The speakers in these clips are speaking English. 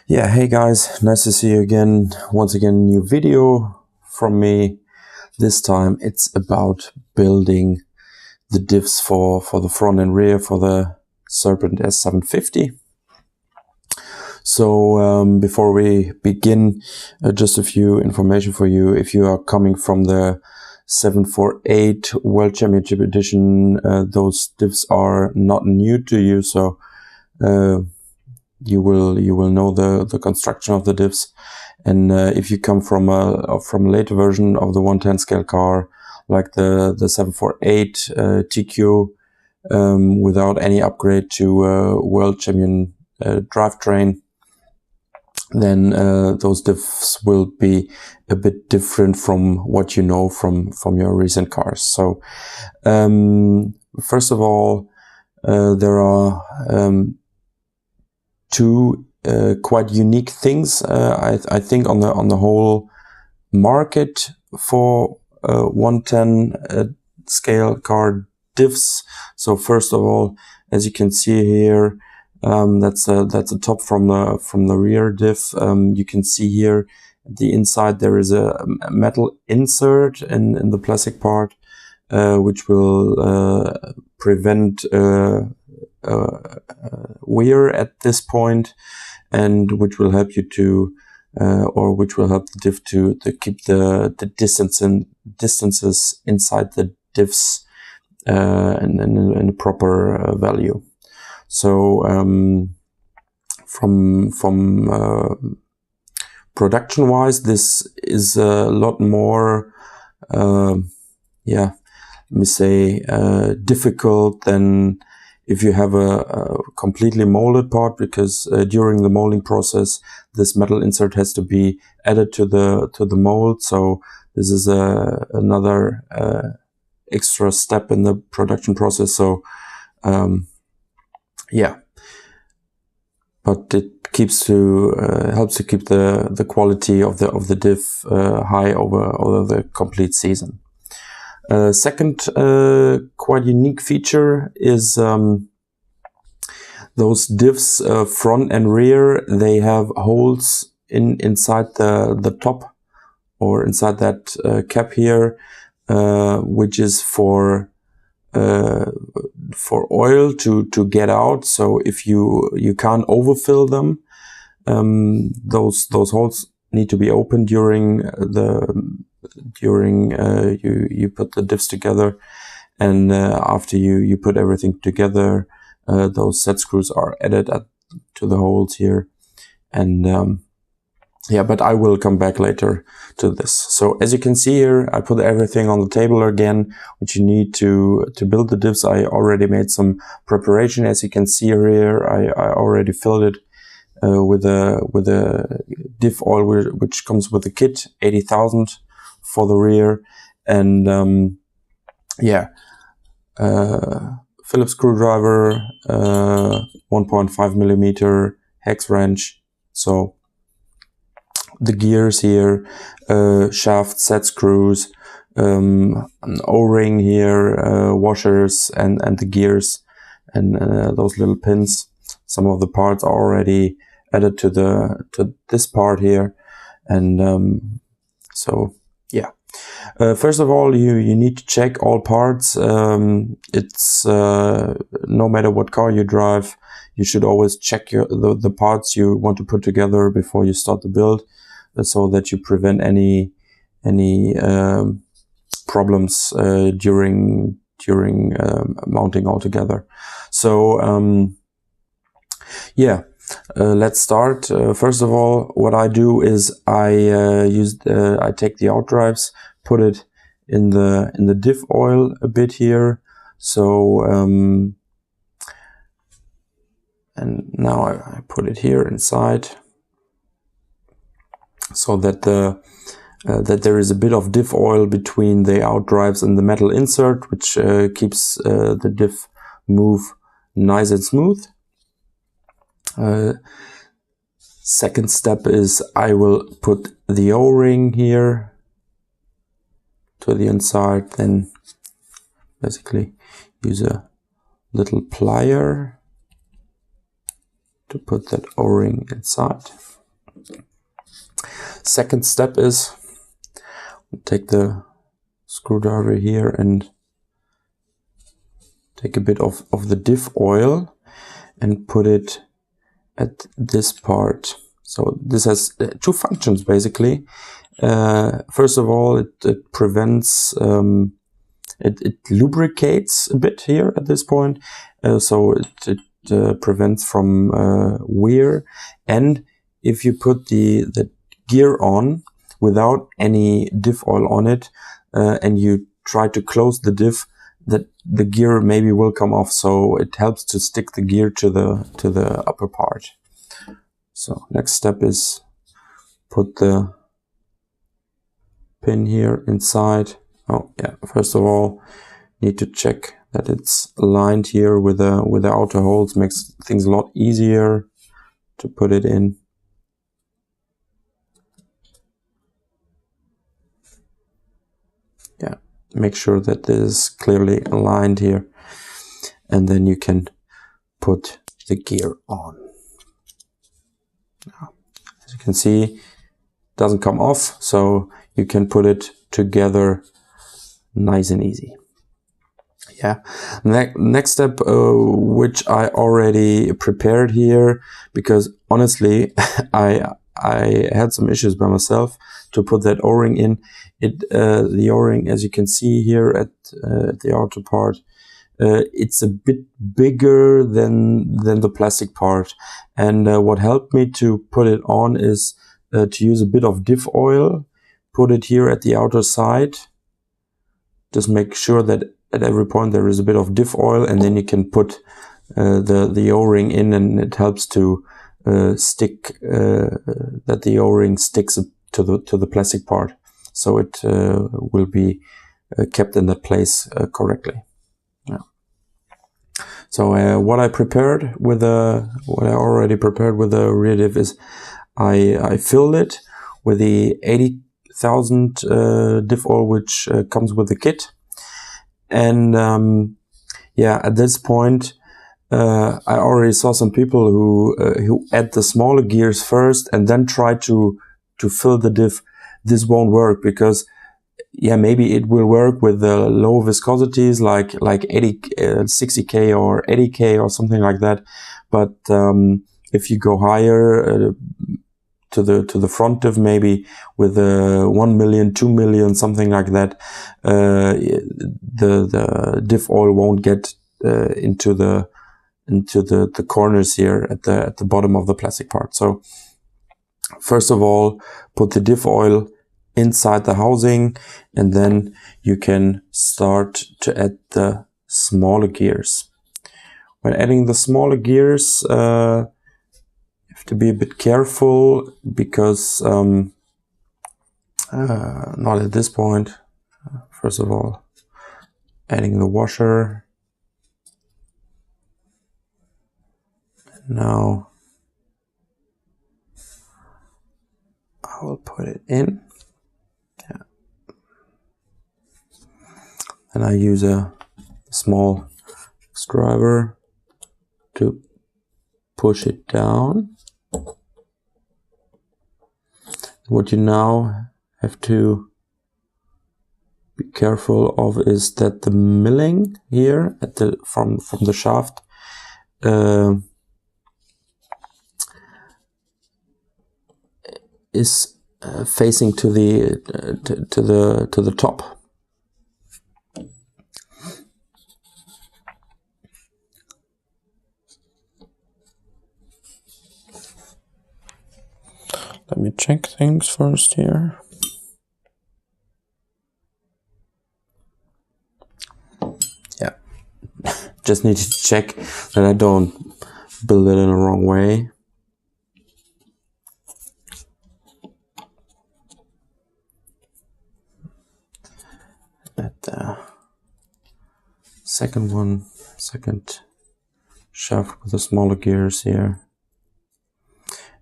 Yeah, hey guys, nice to see you again. Once again, new video from me. This time it's about building the diffs for the front and rear for the Serpent S750. So before we begin, just a few information for you. If you are coming from the 748 World Championship Edition, those diffs are not new to you, so you will know the construction of the diffs. And if you come from a later version of the 110 scale car, like the 748 TQ, without any upgrade to World Champion drivetrain, then those diffs will be a bit different from what you know from your recent cars. So first of all, there are two quite unique things I think on the whole market for 110 scale car diffs. So first of all, as you can see here, that's a top from the rear diff. You can see here at the inside there is a metal insert in the plastic part, which will prevent wear at this point, and which will help you to which will help the diff to keep the distances inside the diffs in a proper value. So from production wise, this is a lot more let me say difficult than if you have a completely molded part, because during the molding process, this metal insert has to be added to the mold. So this is another extra step in the production process. So but it helps to keep the quality of the diff high over the complete season. Second quite unique feature is those diffs front and rear, they have holes inside the top, or inside that cap here, which is for oil to get out. So if you can't overfill them, those holes need to be opened during you put the diffs together, and after you put everything together, those set screws are added to the holes here. And but I will come back later to this. So as you can see here, I put everything on the table again, which you need to build the diffs. I already made some preparation. As you can see here, I already filled it with a diff oil, which comes with the kit, 80,000 for the rear, and Phillips screwdriver, 1.5 millimeter hex wrench. So the gears here, shaft set screws, an O-ring here, washers, and the gears, and those little pins. Some of the parts are already added to this part here, and first of all, you need to check all parts. It's no matter what car you drive, you should always check the parts you want to put together before you start the build, so that you prevent any problems during mounting all together. So let's start. First of all, what I do is I take the outdrives, put it in the diff oil a bit here. So and now I put it here inside, so that that there is a bit of diff oil between the outdrives and the metal insert, which keeps the diff move nice and smooth. Second step is I will put the O-ring here to the inside, then basically use a little plier to put that O-ring inside. Second step is take the screwdriver here and take a bit of the diff oil and put it at this part. So this has two functions basically. First of all, it prevents, it lubricates a bit here at this point, so it prevents from wear. And if you put the gear on without any diff oil on it, and you try to close the diff, that the gear maybe will come off. So it helps to stick the gear to the upper part. So next step is put the pin here inside. Oh yeah, first of all, need to check that it's aligned here with the outer holes. Makes things a lot easier to put it in. Yeah, make sure that this is clearly aligned here, and then you can put the gear on. Now, as you can see, it doesn't come off, so you can put it together nice and easy. Yeah, next step, which I already prepared here, because honestly I had some issues by myself to put that O-ring in. The O-ring, as you can see here at the outer part, it's a bit bigger than the plastic part, and what helped me to put it on is to use a bit of diff oil, put it here at the outer side. Just make sure that at every point there is a bit of diff oil, and then you can put the O-ring in, and it helps to stick that the O-ring sticks to the plastic part, so it will be kept in that place correctly. Yeah. So what I already prepared with the rear diff is I filled it with the 80,000 diff oil, which comes with the kit. And yeah, at this point, I already saw some people who add the smaller gears first and then try to fill the diff. This won't work, because yeah, maybe it will work with the low viscosities like 80, 60K or 80K or something like that. But if you go higher to the front diff, maybe with 1 million, 2 million, something like that, the diff oil won't get into the corners here at the bottom of the plastic part. So first of all, put the diff oil inside the housing, and then you can start to add the smaller gears. When adding the smaller gears, you have to be a bit careful, because not at this point. First of all, adding the washer. Now I will put it in. Yeah. And I use a small screwdriver to push it down. What you now have to be careful of is that the milling here at the from the shaft is facing to the top. Let me check things first here. Yeah, just need to check that I don't build it in the wrong way. At the second shaft with the smaller gears here.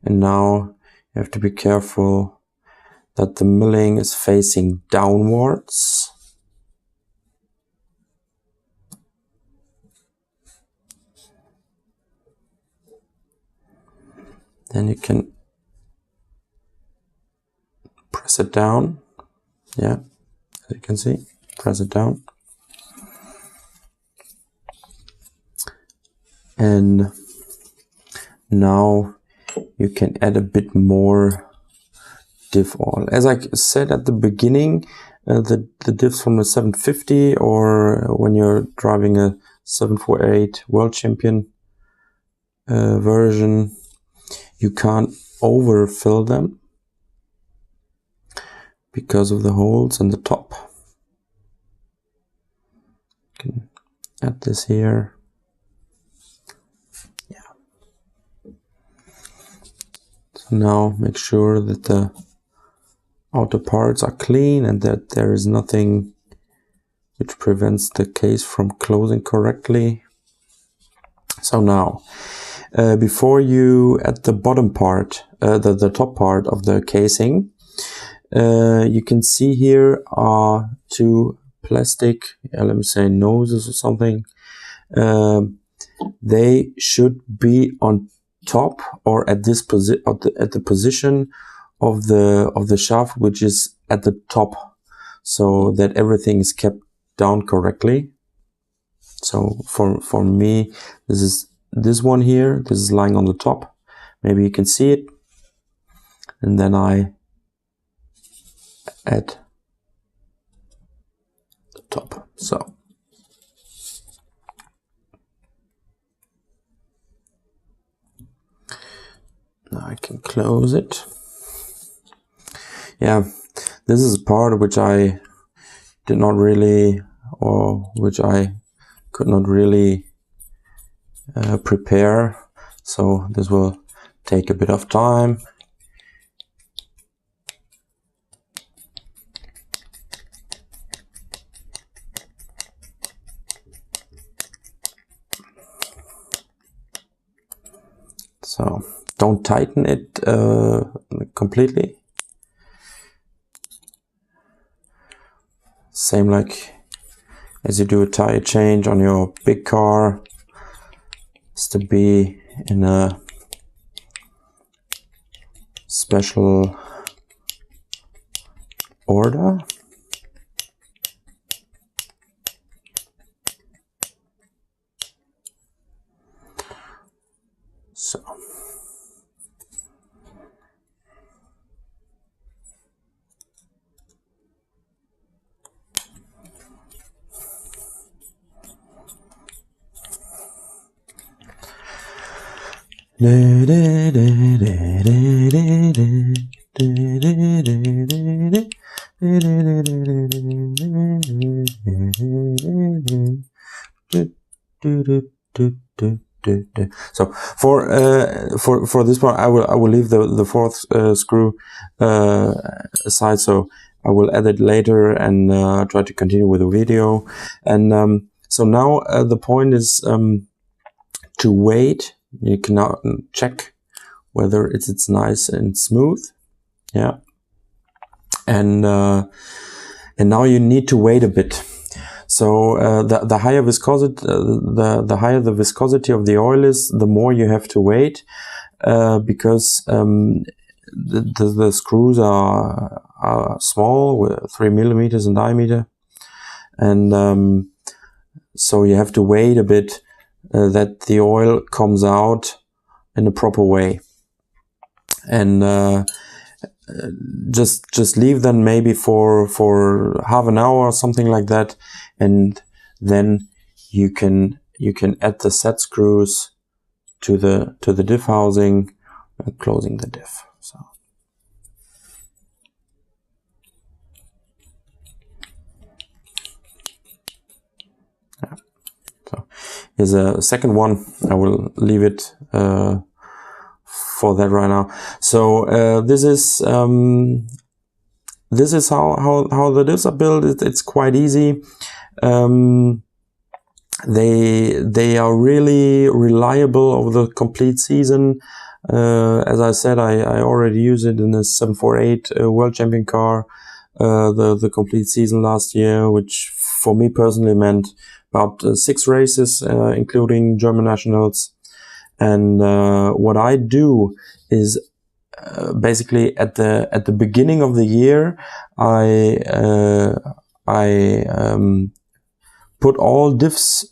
And now you have to be careful that the milling is facing downwards. Then you can press it down. Yeah, as you can see, press it down. And now you can add a bit more diff oil. As I said at the beginning, the diffs from the 750, or when you're driving a 748 World Champion version, you can't overfill them because of the holes in the top. You can add this here. Yeah. So now make sure that the outer parts are clean and that there is nothing which prevents the case from closing correctly. So now, before you add the bottom part, the top part of the casing, you can see here are two plastic, let me say noses or something. They should be on top or at this at the position of the shaft, which is at the top, so that everything is kept down correctly. So for me, this is this one here. This is lying on the top. Maybe you can see it. And then I add the top. So now I can close it. Yeah, this is a part which I did not really, or which I could not really prepare. So this will take a bit of time. So don't tighten it completely. Same like as you do a tire change on your big car, is to be in a special order. So so for this one, I will leave the fourth screw aside. So I will add it later and try to continue with the video. And so now the point is to wait. You can now check whether it's nice and smooth. Yeah. And now you need to wait a bit. So the higher viscosity, the higher the viscosity of the oil is, the more you have to wait, because the screws are small, with 3 millimeters in diameter, and so you have to wait a bit that the oil comes out in a proper way, and just leave them maybe for half an hour or something like that, and then you can add the set screws to the diff housing, closing the diff. So yeah. So here's a second one. I will leave it for that right now. So this is how the diffs are built. It's quite easy. They are really reliable over the complete season. As I said, I already used it in a 748 World Champion car, the complete season last year, which for me personally meant about 6 races, including German nationals. And what I do is basically at the beginning of the year, I put all diffs,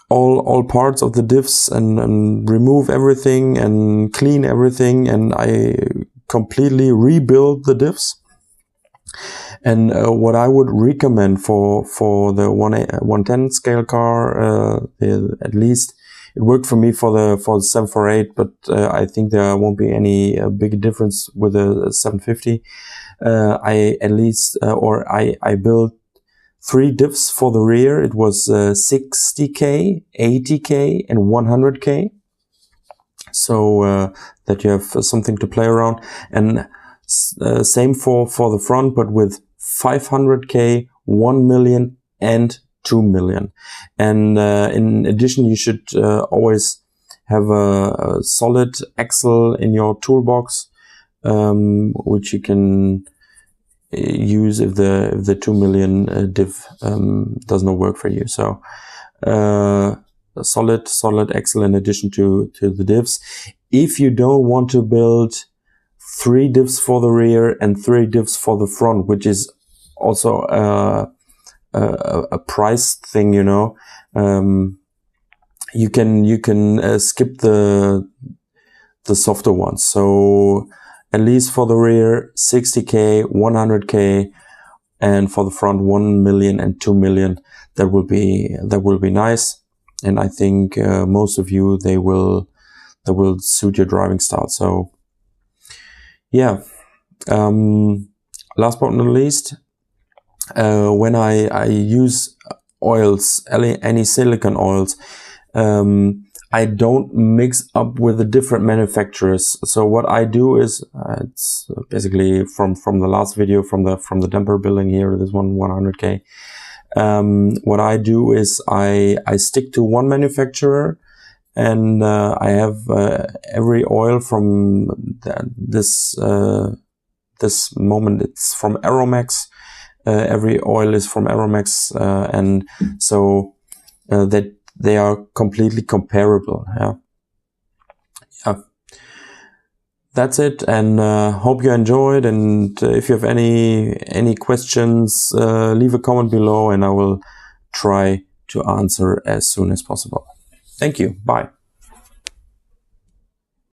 all parts of the diffs, and remove everything and clean everything, and I completely rebuild the diffs. And what I would recommend for the 110 scale car, at least it worked for me for the 748, but I think there won't be any big difference with the 750. I built 3 diffs for the rear. It was 60K, 80K, and 100K. So that you have something to play around. And same for the front, but with 500K, 1 million, and 2 million. And in addition, you should always have a solid axle in your toolbox, which you can use if the 2 million diff does not work for you. So a solid axle in addition to the diffs. If you don't want to build 3 diffs for the rear and 3 diffs for the front, which is also a price thing, you know, you can skip the softer ones. So at least for the rear, 60K, 100K, and for the front, 1 million and 2 million. That will be nice. And I think most of you, they will suit your driving style. So yeah. Last but not least, when I use oils, any silicone oils, I don't mix up with the different manufacturers. So what I do is, it's basically from the last video, from the damper building here, this one 100K. What I do is I stick to one manufacturer, and I have every oil from this moment, it's from Aromax. Every oil is from Aromax, and so that they are completely comparable. Yeah. That's it, and hope you enjoyed. And if you have any questions, leave a comment below, and I will try to answer as soon as possible. Thank you. Bye.